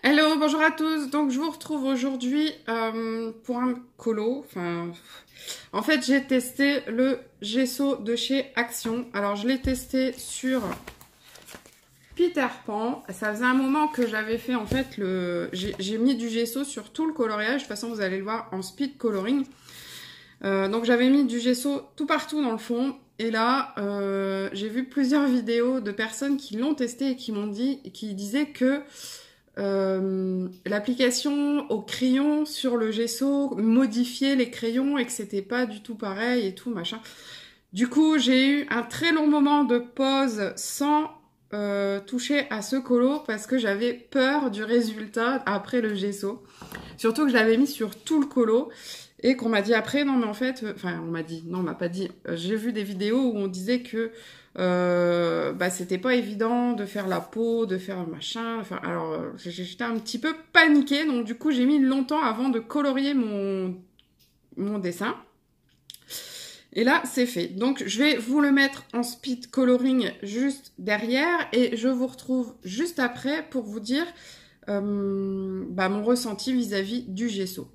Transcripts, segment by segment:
Hello, bonjour à tous. Donc je vous retrouve aujourd'hui pour un colo. En fait, j'ai testé le gesso de chez Action. Alors je l'ai testé sur Peter Pan. Ça faisait un moment que j'avais fait en fait j'ai mis du gesso sur tout le coloriage. De toute façon, vous allez le voir en speed coloring. Donc j'avais mis du gesso tout partout dans le fond. Et là, j'ai vu plusieurs vidéos de personnes qui l'ont testé et qui disaient que l'application au crayon sur le gesso modifiait les crayons et que c'était pas du tout pareil et tout machin. Du coup, j'ai eu un très long moment de pause sans toucher à ce colo parce que j'avais peur du résultat après le gesso. Surtout que je l'avais mis sur tout le colo et qu'on m'a dit après, non mais en fait, enfin on m'a dit, non on m'a pas dit, j'ai vu des vidéos où on disait que c'était pas évident de faire la peau, de faire machin, alors j'étais un petit peu paniquée, donc du coup j'ai mis longtemps avant de colorier mon dessin. Et là, c'est fait. Donc, je vais vous le mettre en speed coloring juste derrière et je vous retrouve juste après pour vous dire mon ressenti vis-à-vis du gesso.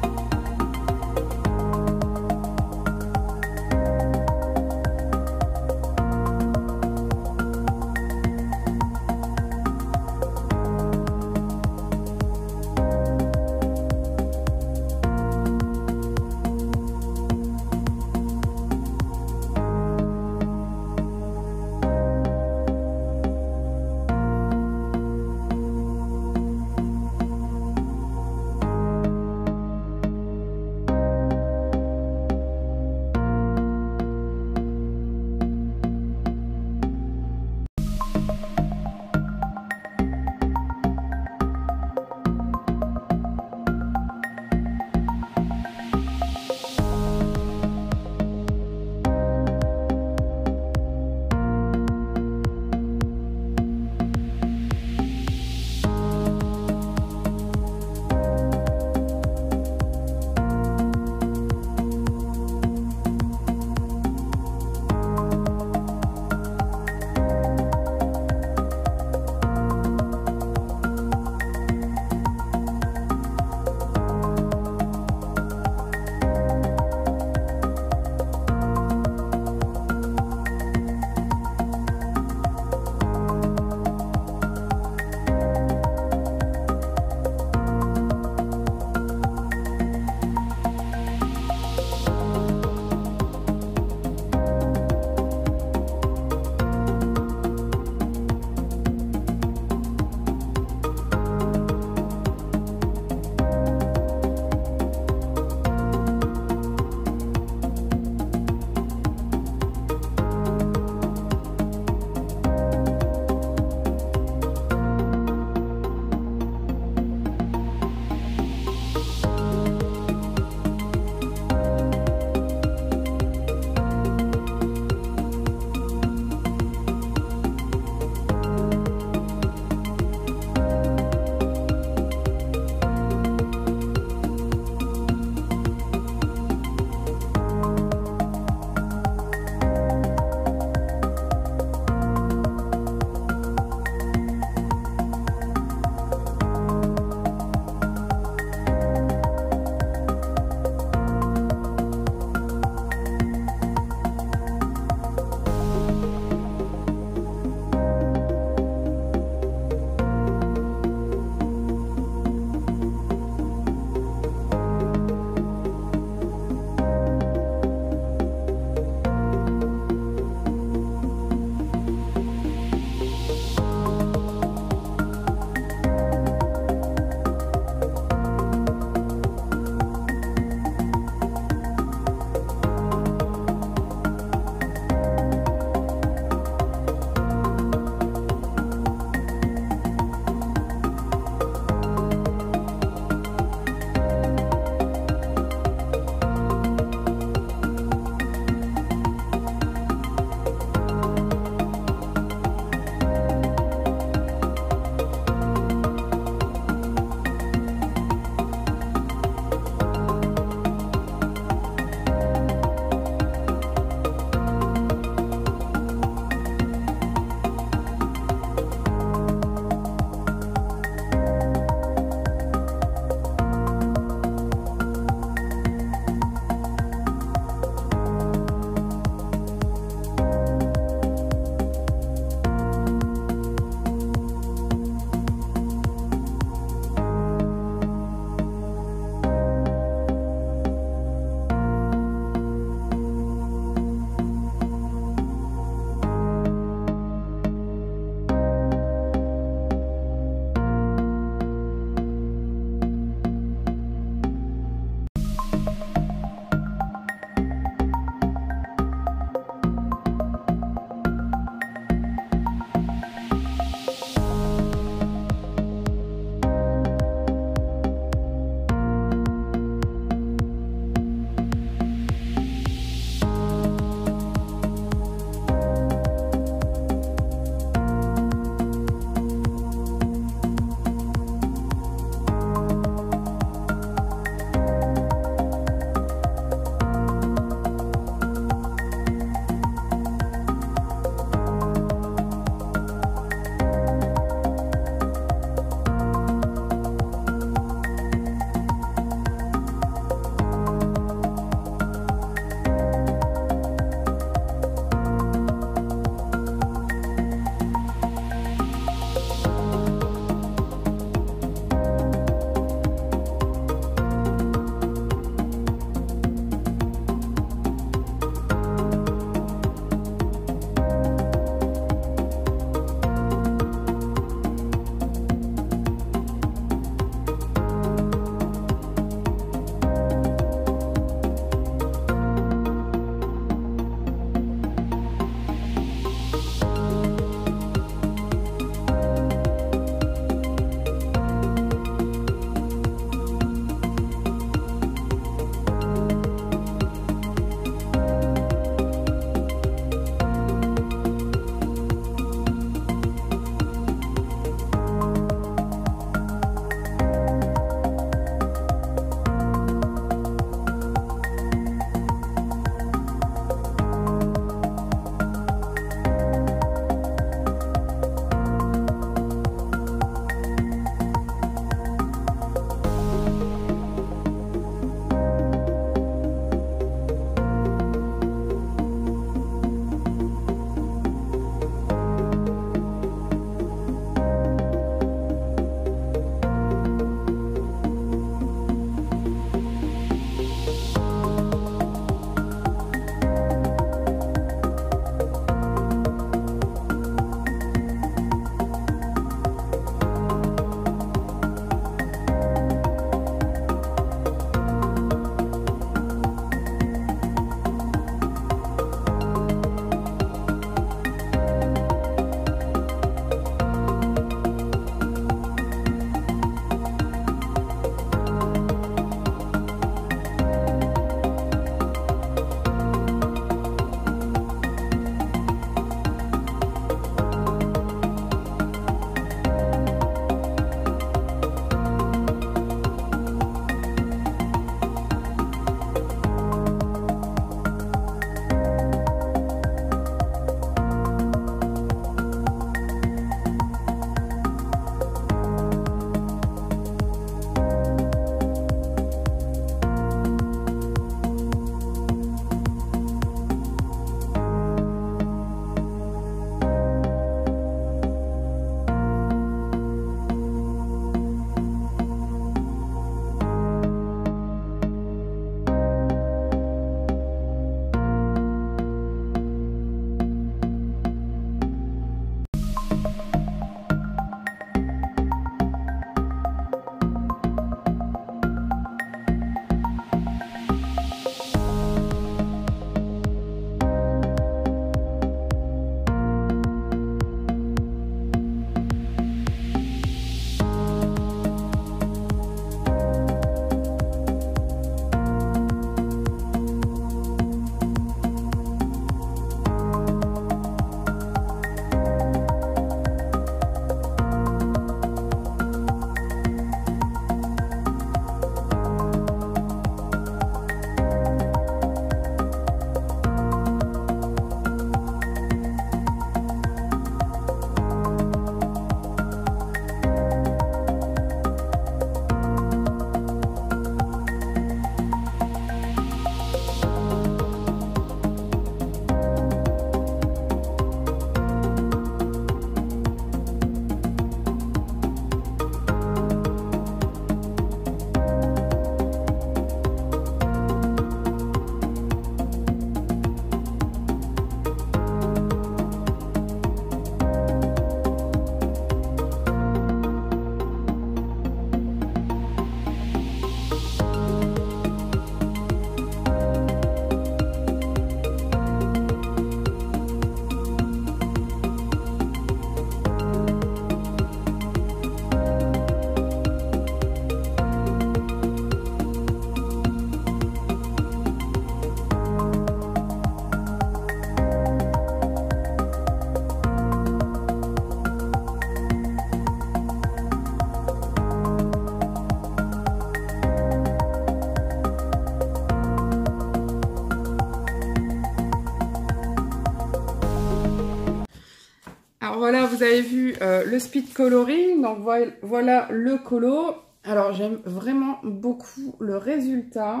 vous avez vu le speed coloring. Donc voilà le colo. Alors j'aime vraiment beaucoup le résultat.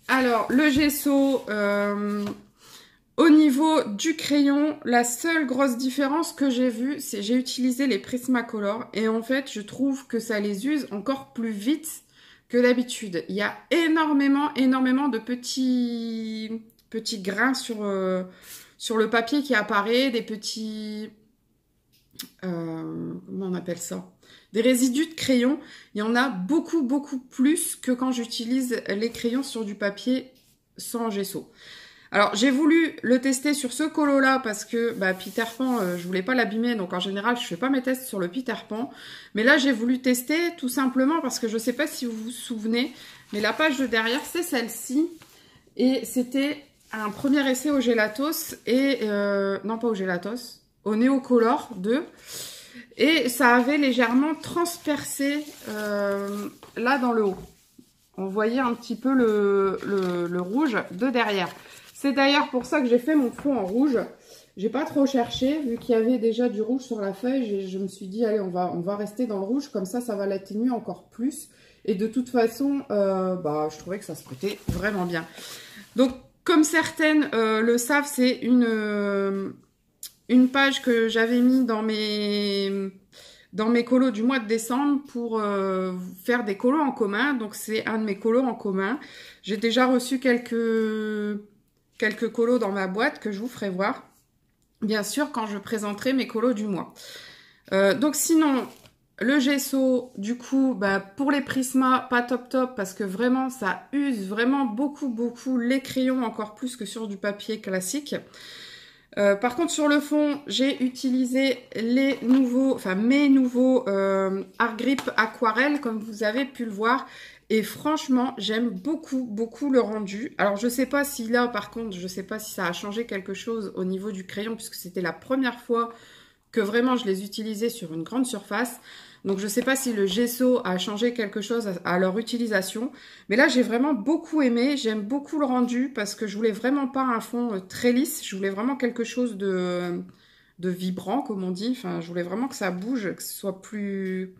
Alors le gesso, au niveau du crayon, la seule grosse différence que j'ai vue, c'est j'ai utilisé les Prismacolor et en fait je trouve que ça les use encore plus vite que d'habitude. Il y a énormément de petits grains sur le papier qui apparaît, des petits... comment on appelle ça? Des résidus de crayon. Il y en a beaucoup plus que quand j'utilise les crayons sur du papier sans gesso. Alors, j'ai voulu le tester sur ce colo-là parce que Peter Pan, je voulais pas l'abîmer. Donc, en général, je fais pas mes tests sur le Peter Pan. Mais là, j'ai voulu tester tout simplement parce que je sais pas si vous vous souvenez, mais la page de derrière, c'est celle-ci. Et c'était un premier essai au Gelatos et... non, pas au Gelatos, au Neocolor 2. Et ça avait légèrement transpercé là dans le haut. On voyait un petit peu le rouge de derrière. C'est d'ailleurs pour ça que j'ai fait mon fond en rouge. J'ai pas trop cherché, vu qu'il y avait déjà du rouge sur la feuille. Je me suis dit, allez, on va rester dans le rouge, comme ça va l'atténuer encore plus. Et de toute façon, je trouvais que ça se prêtait vraiment bien. Donc, comme certaines le savent, c'est une page que j'avais mis dans mes colos du mois de décembre pour faire des colos en commun. Donc, c'est un de mes colos en commun. J'ai déjà reçu quelques colos dans ma boîte que je vous ferai voir, bien sûr, quand je présenterai mes colos du mois. Donc sinon, le gesso, du coup, pour les Prisma, pas top parce que vraiment, ça use vraiment beaucoup les crayons, encore plus que sur du papier classique. Par contre, sur le fond, j'ai utilisé mes nouveaux Art Grip Aquarelle, comme vous avez pu le voir. Et franchement, j'aime beaucoup le rendu. Alors, je sais pas si là, par contre, je sais pas si ça a changé quelque chose au niveau du crayon, puisque c'était la première fois que vraiment je les utilisais sur une grande surface. Donc, je sais pas si le gesso a changé quelque chose à leur utilisation. Mais là, j'ai vraiment beaucoup aimé. J'aime beaucoup le rendu parce que je voulais vraiment pas un fond très lisse. Je voulais vraiment quelque chose de vibrant, comme on dit. Enfin, je voulais vraiment que ça bouge, que ce soit plus...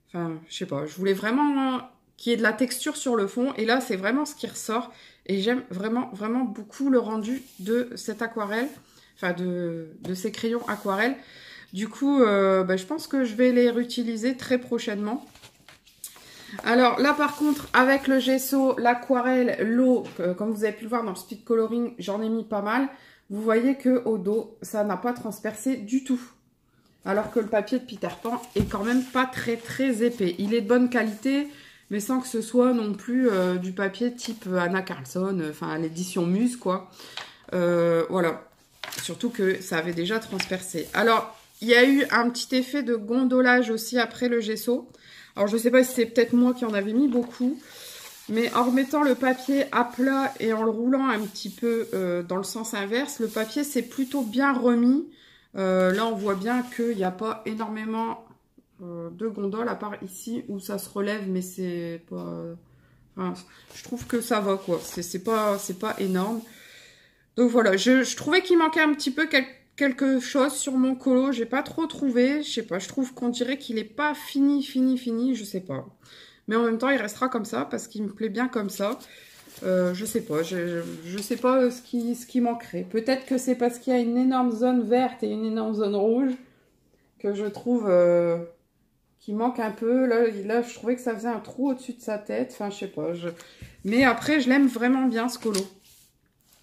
Enfin, je sais pas. Je voulais vraiment... qu'il y ait de la texture sur le fond. Et là, c'est vraiment ce qui ressort. Et j'aime vraiment beaucoup le rendu de cette aquarelle. Enfin, de ces crayons aquarelle. Du coup, je pense que je vais les réutiliser très prochainement. Alors là, par contre, avec le gesso, l'aquarelle, l'eau, comme vous avez pu le voir dans le speed coloring, j'en ai mis pas mal. Vous voyez que au dos, ça n'a pas transpercé du tout. Alors que le papier de Peter Pan est quand même pas très épais. Il est de bonne qualité, mais sans que ce soit non plus du papier type Anna Carlson, enfin l'édition Muse, quoi. Voilà. Surtout que ça avait déjà transpercé. Alors, il y a eu un petit effet de gondolage aussi après le gesso. Alors, je ne sais pas si c'est peut-être moi qui en avais mis beaucoup. Mais en remettant le papier à plat et en le roulant un petit peu dans le sens inverse, le papier s'est plutôt bien remis. Là, on voit bien qu'il n'y a pas énormément de gondoles, à part ici où ça se relève, mais c'est pas... Enfin, je trouve que ça va, quoi. C'est pas énorme. Donc voilà, je trouvais qu'il manquait un petit peu quelque chose sur mon colo. J'ai pas trop trouvé. Je sais pas, je trouve qu'on dirait qu'il est pas fini. Je sais pas. Mais en même temps, il restera comme ça parce qu'il me plaît bien comme ça. Je sais pas. Je sais pas ce qui manquerait. Peut-être que c'est parce qu'il y a une énorme zone verte et une énorme zone rouge que je trouve qu'il manque un peu. Là, je trouvais que ça faisait un trou au-dessus de sa tête. Enfin, je sais pas. Mais après, je l'aime vraiment bien, ce colo.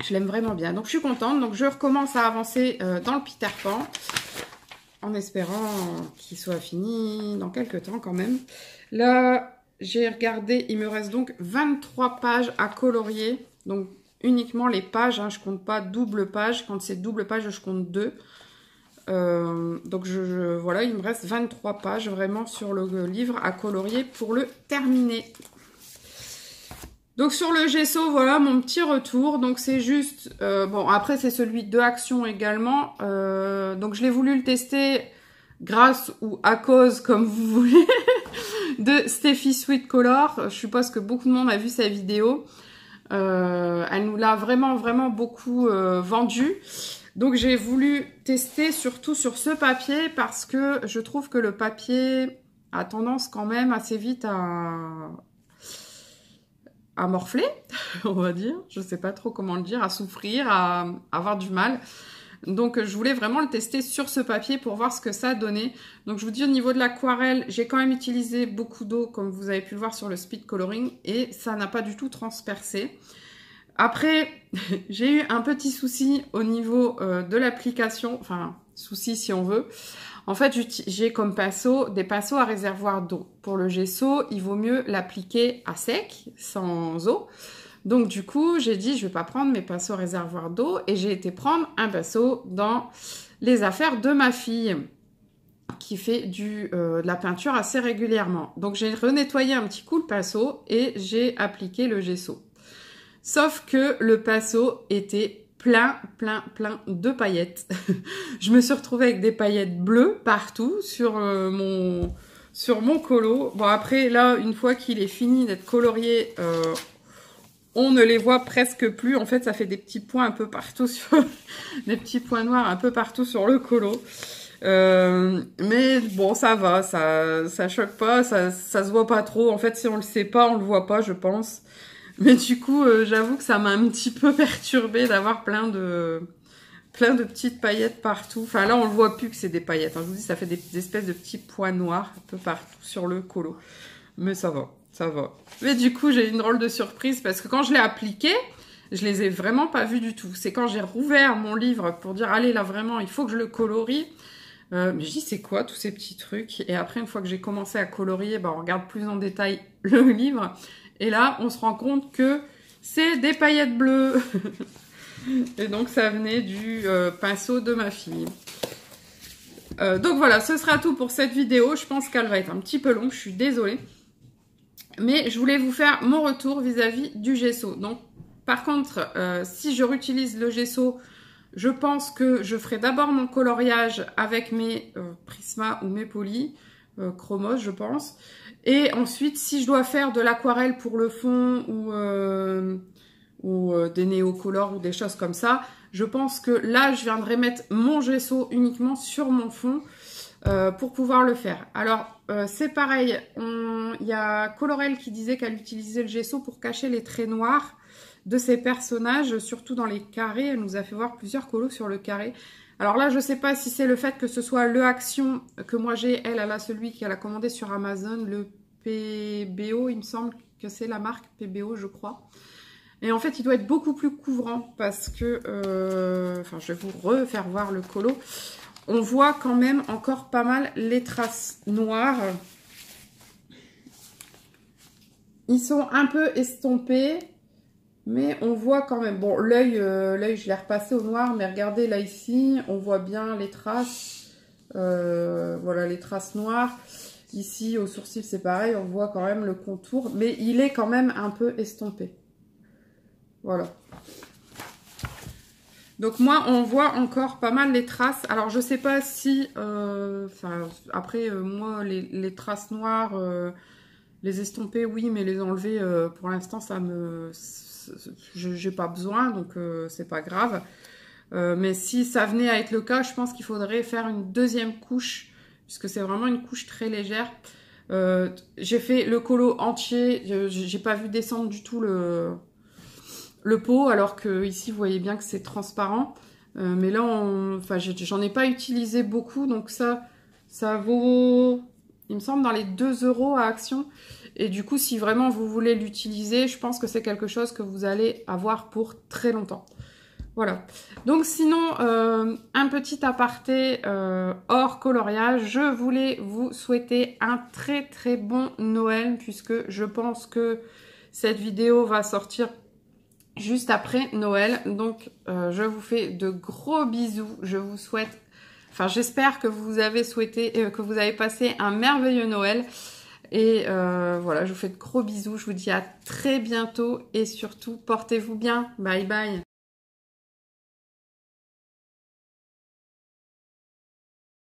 Je l'aime vraiment bien. Donc, je suis contente. Donc, je recommence à avancer dans le Peter Pan. En espérant qu'il soit fini dans quelques temps quand même. Là, j'ai regardé. Il me reste donc 23 pages à colorier. Donc, uniquement les pages. Hein, je compte pas double page. Quand c'est double page, je compte 2. Donc, voilà, il me reste 23 pages vraiment sur le livre à colorier pour le terminer. Donc sur le gesso, voilà mon petit retour. Donc c'est juste, bon après c'est celui de Action également. Donc je l'ai voulu le tester grâce ou à cause, comme vous voulez, de Steffi Sweet Color. Je suppose que beaucoup de monde a vu sa vidéo. Elle nous l'a vraiment beaucoup vendu. Donc j'ai voulu tester surtout sur ce papier parce que je trouve que le papier a tendance quand même assez vite à morfler, on va dire. Je sais pas trop comment le dire, à souffrir, à avoir du mal. Donc je voulais vraiment le tester sur ce papier pour voir ce que ça donnait. Donc je vous dis au niveau de l'aquarelle, j'ai quand même utilisé beaucoup d'eau comme vous avez pu le voir sur le speed coloring et ça n'a pas du tout transpercé. Après, j'ai eu un petit souci au niveau de l'application, enfin souci si on veut. En fait, j'ai comme pinceau des pinceaux à réservoir d'eau. Pour le gesso, il vaut mieux l'appliquer à sec, sans eau. Donc du coup, j'ai dit je vais pas prendre mes pinceaux à réservoir d'eau et j'ai été prendre un pinceau dans les affaires de ma fille qui fait de la peinture assez régulièrement. Donc j'ai renettoyé un petit coup le pinceau et j'ai appliqué le gesso. Sauf que le pinceau était plein de paillettes. Je me suis retrouvée avec des paillettes bleues partout sur mon colo. Bon après, là, une fois qu'il est fini d'être colorié, on ne les voit presque plus. En fait, ça fait des petits points un peu partout des petits points noirs un peu partout sur le colo. Mais bon, ça va, ça choque pas, ça se voit pas trop. En fait, si on le sait pas, on le voit pas, je pense. Mais du coup, j'avoue que ça m'a un petit peu perturbée d'avoir plein de petites paillettes partout. Enfin, là, on le voit plus que c'est des paillettes. Hein. Je vous dis, ça fait des espèces de petits points noirs un peu partout sur le colo. Mais ça va, ça va. Mais du coup, j'ai une drôle de surprise parce que quand je l'ai appliqué, je les ai vraiment pas vus du tout. C'est quand j'ai rouvert mon livre pour dire, allez, là, vraiment, il faut que je le colorie. Mais je dis, c'est quoi tous ces petits trucs? Et après, une fois que j'ai commencé à colorier, on regarde plus en détail le livre. Et là, on se rend compte que c'est des paillettes bleues. Et donc, ça venait du pinceau de ma fille. Donc voilà, ce sera tout pour cette vidéo. Je pense qu'elle va être un petit peu longue, je suis désolée. Mais je voulais vous faire mon retour vis-à-vis du gesso. Donc, par contre, si je réutilise le gesso, je pense que je ferai d'abord mon coloriage avec mes Prisma ou mes polis, Chromos, je pense. Et ensuite, si je dois faire de l'aquarelle pour le fond ou des néocolores ou des choses comme ça, je pense que là, je viendrai mettre mon gesso uniquement sur mon fond pour pouvoir le faire. Alors, c'est pareil, il y a Colorel qui disait qu'elle utilisait le gesso pour cacher les traits noirs de ses personnages, surtout dans les carrés. Elle nous a fait voir plusieurs colos sur le carré. Alors là, je ne sais pas si c'est le fait que ce soit le Action que moi j'ai. Elle a celui qu'elle a commandé sur Amazon, le PBO, il me semble que c'est la marque PBO, je crois. Et en fait, il doit être beaucoup plus couvrant parce que... enfin, je vais vous refaire voir le colo. On voit quand même encore pas mal les traces noires. Ils sont un peu estompés. Mais on voit quand même, bon, l'œil, je l'ai repassé au noir, mais regardez là ici, on voit bien les traces, voilà les traces noires. Ici, au sourcil, c'est pareil, on voit quand même le contour, mais il est quand même un peu estompé. Voilà. Donc moi, on voit encore pas mal les traces. Alors, je sais pas si, après, moi, les traces noires, les estomper, oui, mais les enlever, pour l'instant, ça me... j'ai pas besoin, donc c'est pas grave. Mais si ça venait à être le cas, je pense qu'il faudrait faire une deuxième couche, puisque c'est vraiment une couche très légère. J'ai fait le colo entier, j'ai pas vu descendre du tout le pot, alors que ici vous voyez bien que c'est transparent. Mais là, j'en ai pas utilisé beaucoup, donc ça vaut, il me semble, dans les 2 € à Action. Et du coup, si vraiment vous voulez l'utiliser, je pense que c'est quelque chose que vous allez avoir pour très longtemps. Voilà. Donc sinon, un petit aparté hors coloriage, je voulais vous souhaiter un très très bon Noël, puisque je pense que cette vidéo va sortir juste après Noël. Donc je vous fais de gros bisous. Je vous souhaite, enfin j'espère que vous avez que vous avez passé un merveilleux Noël. Et voilà, je vous fais de gros bisous. Je vous dis à très bientôt et surtout, portez-vous bien. Bye bye.